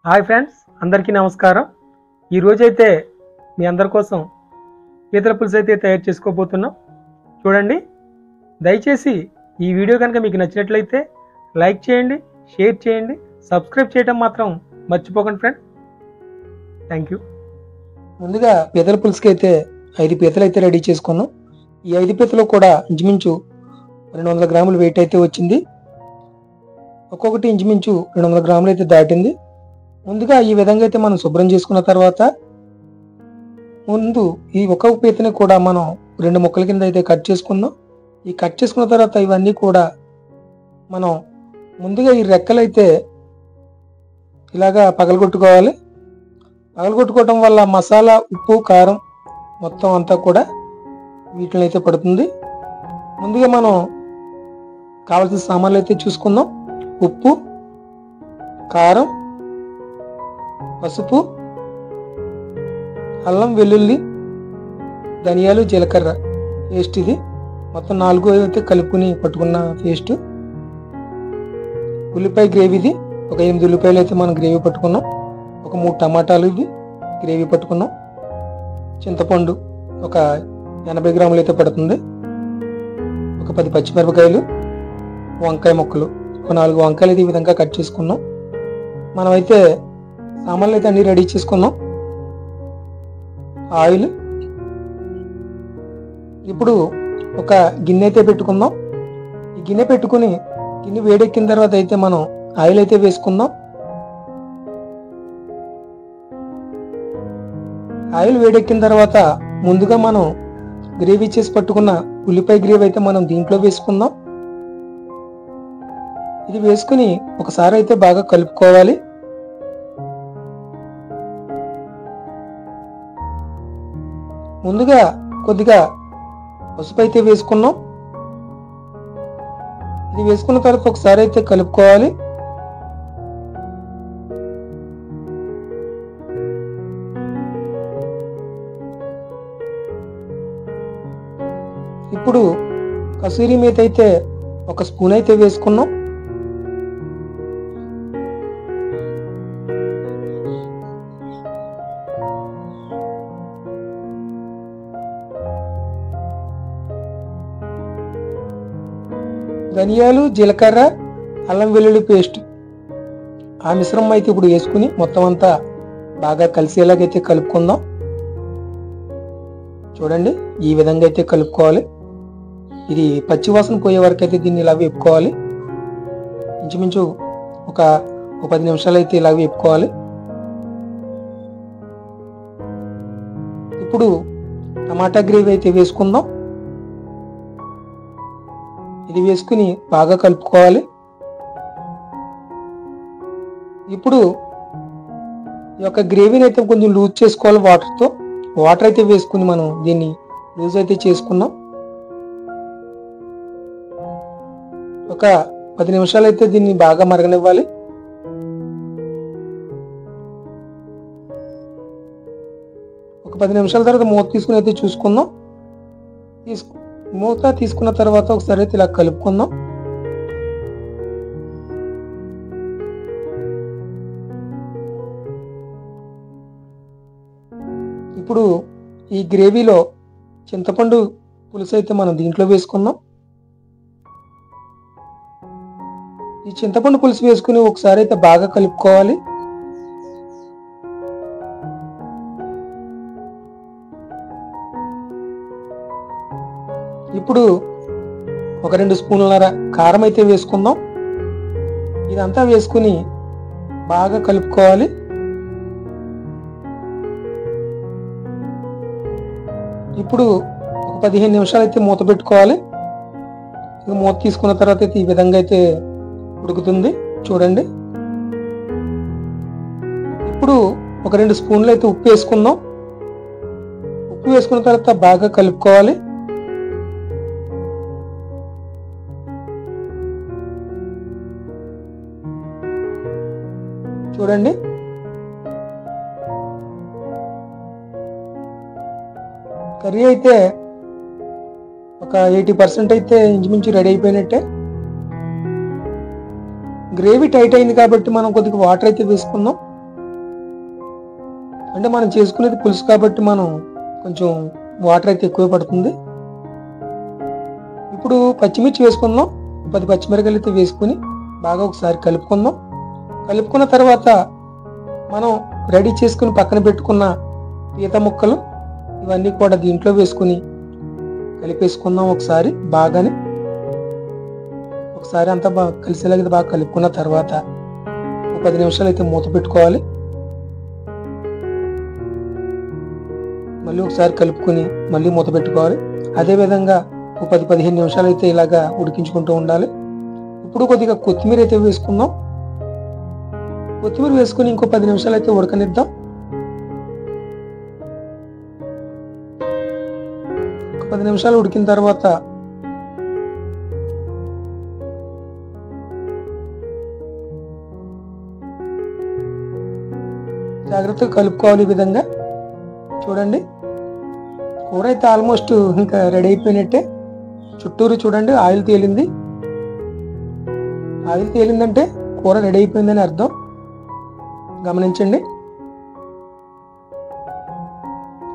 Hi friends, అందరికీ నమస్కారం. ఈ రోజైతే మీ అందరి కోసం పీతల పులుసు అయితే తయారు చేసుకోబోతున్నాం. చూడండి, దయచేసి ఈ వీడియో కనుక మీకు నచ్చినట్లయితే లైక్ చేయండి, షేర్ చేయండి, సబ్స్క్రైబ్ చేయడం మాత్రం మర్చిపోకండి ఫ్రెండ్. Thank you. ముందుగా పీతల పులుసుకి అయితే 5 పీతలు అయితే రెడీ చేసుకున్నాం. ఈ 5 పీతలు కూడా ఇంచుమించు 200 గ్రాములు వెయిట్ అయితే వచ్చింది. ఒక్కొక్కటి ఇంచుమించు 200 గ్రాములు అయితే దాటింది. ముందుగా ఈ విధంగా అయితే మనం శుభ్రం చేసుకున్న తర్వాత ముందు ఈ ఒక్కొక్క పీతని కూడా మనం 2 ముక్కల కింద అయితే కట్ చేసుకుందాం. ఈ కట్ చేసుకున్న తర్వాత ఇవన్నీ కూడా మనం ముందుగా ఈ రెక్కలు అయితే ఇలాగా పగలగొట్టుకోవాలి. పగలగొట్టుకోవటం వల్ల మసాలా, ఉప్పు, కారం మొత్తం అంతా కూడా వీటిని అయితే పడుతుంది. ముందుగా మనం కావాల్సిన సామాన్లు అయితే చూసుకుందాం. ఉప్పు, కారం, పసుపు, అల్లం వెల్లుల్లి, ధనియాలు, జీలకర్ర పేస్ట్. ఇది మొత్తం 4 అయితే కలుపుకుని పట్టుకున్న పేస్ట్. ఉల్లిపాయ గ్రేవీది ఒక 8 ఉల్లిపాయలు అయితే మనం గ్రేవీ పట్టుకున్నాం. ఒక 3 టమాటాలు ఇది గ్రేవీ పట్టుకున్నాం. చింతపండు ఒక 80 గ్రాములు అయితే పడుతుంది. ఒక 10 పచ్చిమిరపకాయలు, వంకాయ ముక్కలు ఒక 4 వంకాయలు అయితే ఈ విధంగా కట్ చేసుకున్నాం. మనమైతే సామాన్లు అయితే అన్ని రెడీ చేసుకున్నాం. ఆయిల్. ఇప్పుడు ఒక గిన్నె అయితే పెట్టుకుందాం. ఈ గిన్నె పెట్టుకుని గిన్నె వేడెక్కిన తర్వాత అయితే మనం ఆయిల్ అయితే వేసుకుందాం. ఆయిల్ వేడెక్కిన తర్వాత ముందుగా మనం గ్రేవీ చేసి పట్టుకున్న ఉల్లిపాయ గ్రేవీ అయితే మనం దీంట్లో వేసుకుందాం. ఇది వేసుకుని ఒకసారి అయితే బాగా కలుపుకోవాలి. ముందుగా కొద్దిగా పసుపు అయితే వేసుకున్నాం. ఇది వేసుకున్న తర్వాత ఒకసారి అయితే కలుపుకోవాలి. ఇప్పుడు కసూరి మేతి అయితే 1 స్పూన్ అయితే వేసుకున్నాం. ధనియాలు, జీలకర్ర, అల్లం వెల్లుల్లి పేస్ట్ ఆ మిశ్రమం అయితే ఇప్పుడు వేసుకుని మొత్తం అంతా బాగా కలిసేలాగైతే కలుపుకుందాం. చూడండి, ఈ విధంగా అయితే కలుపుకోవాలి. ఇది పచ్చివాసన పోయే వరకు అయితే దీన్ని ఇలా వేపుకోవాలి. ఇంచుమించు ఒక 10 నిమిషాలు అయితే ఇలా వేపుకోవాలి. ఇప్పుడు టమాటా గ్రేవీ అయితే వేసుకుందాం. ఇది వేసుకుని బాగా కలుపుకోవాలి. ఇప్పుడు ఈ యొక్క గ్రేవీని అయితే కొంచెం లూజ్ చేసుకోవాలి వాటర్తో. వాటర్ అయితే వేసుకుని మనం దీన్ని లూజ్ అయితే చేసుకున్నాం. ఒక 10 నిమిషాలు అయితే దీన్ని బాగా మరగనివ్వాలి. ఒక 10 నిమిషాల తర్వాత మూత తీసుకుని అయితే చూసుకుందాం. మూత తీసుకున్న తర్వాత ఒకసారి అయితే ఇలా కలుపుకుందాం. ఇప్పుడు ఈ గ్రేవీలో చింతపండు పులుసు అయితే మనం దీంట్లో వేసుకుందాం. ఈ చింతపండు పులుసు వేసుకుని ఒకసారి అయితే బాగా కలుపుకోవాలి. ఇప్పుడు ఒక 2 స్పూన్ల కారం అయితే వేసుకుందాం. ఇదంతా వేసుకుని బాగా కలుపుకోవాలి. ఇప్పుడు ఒక 15 నిమిషాలు అయితే మూత పెట్టుకోవాలి. మూత తీసుకున్న తర్వాత అయితే ఈ విధంగా అయితే ఉడుకుతుంది. చూడండి, ఇప్పుడు ఒక 2 స్పూన్లు అయితే ఉప్పు వేసుకుందాం. ఉప్పు వేసుకున్న తర్వాత బాగా కలుపుకోవాలి. చూడండి, కర్రీ అయితే ఒక 80% అయితే ఇంచుమించు రెడీ అయిపోయినట్టే. గ్రేవీ టైట్ అయింది కాబట్టి మనం కొద్దిగా వాటర్ అయితే వేసుకుందాం. అంటే మనం చేసుకునేది పులుసు కాబట్టి మనం కొంచెం వాటర్ అయితే ఎక్కువ పడుతుంది. ఇప్పుడు పచ్చిమిర్చి వేసుకుందాం. 10 పచ్చిమిరపకాయలు అయితే వేసుకుని బాగా ఒకసారి కలుపుకుందాం. కలుపుకున్న తర్వాత మనం రెడీ చేసుకుని పక్కన పెట్టుకున్న పీత ముక్కలు ఇవన్నీ కూడా దీంట్లో వేసుకుని కలిపేసుకుందాం. ఒకసారి అంతా బాగా కలిసేలాగా బాగా కలుపుకున్న తర్వాత 10 నిమిషాలు అయితే మూత పెట్టుకోవాలి. మళ్ళీ ఒకసారి కలుపుకొని మళ్ళీ మూత పెట్టుకోవాలి. అదేవిధంగా 10-15 నిమిషాలు అయితే ఇలాగా ఉడికించుకుంటూ ఉండాలి. ఇప్పుడు కొద్దిగా కొత్తిమీర అయితే వేసుకుందాం. కొత్తిమీర వేసుకుని ఇంకో 10 నిమిషాలు అయితే ఉడకనిద్దాం. 10 నిమిషాలు ఉడికిన తర్వాత జాగ్రత్తగా కలుపుకోవాలి. ఈ విధంగా చూడండి, కూర అయితే ఆల్మోస్ట్ ఇంకా రెడీ అయిపోయినట్టే. చుట్టూరు చూడండి ఆయిల్ తేలింది. ఆయిల్ తేలిందంటే కూర రెడీ అయిపోయిందని అర్థం. గమనించండి,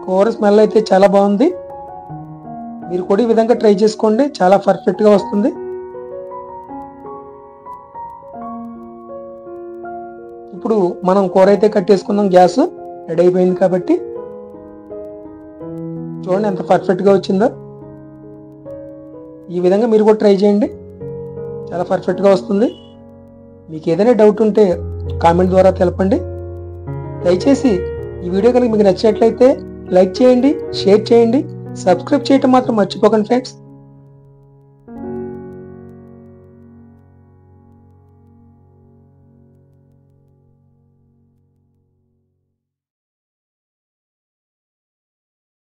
కూర స్మెల్ అయితే చాలా బాగుంది. మీరు కూడా ఈ విధంగా ట్రై చేసుకోండి, చాలా పర్ఫెక్ట్గా వస్తుంది. ఇప్పుడు మనం కూర అయితే కట్టేసుకుందాం. గ్యాస్ రెడీ అయిపోయింది కాబట్టి చూడండి ఎంత పర్ఫెక్ట్గా వచ్చిందో. ఈ విధంగా మీరు కూడా ట్రై చేయండి, చాలా పర్ఫెక్ట్గా వస్తుంది. మీకు ఏదైనా డౌట్ ఉంటే కామెంట్ ద్వారా తెలపండి. దయచేసి ఈ వీడియో కనుక మీకు నచ్చినట్లయితే లైక్ చేయండి, షేర్ చేయండి, సబ్స్క్రైబ్ చేయటం మాత్రం మర్చిపోకండి ఫ్రెండ్స్.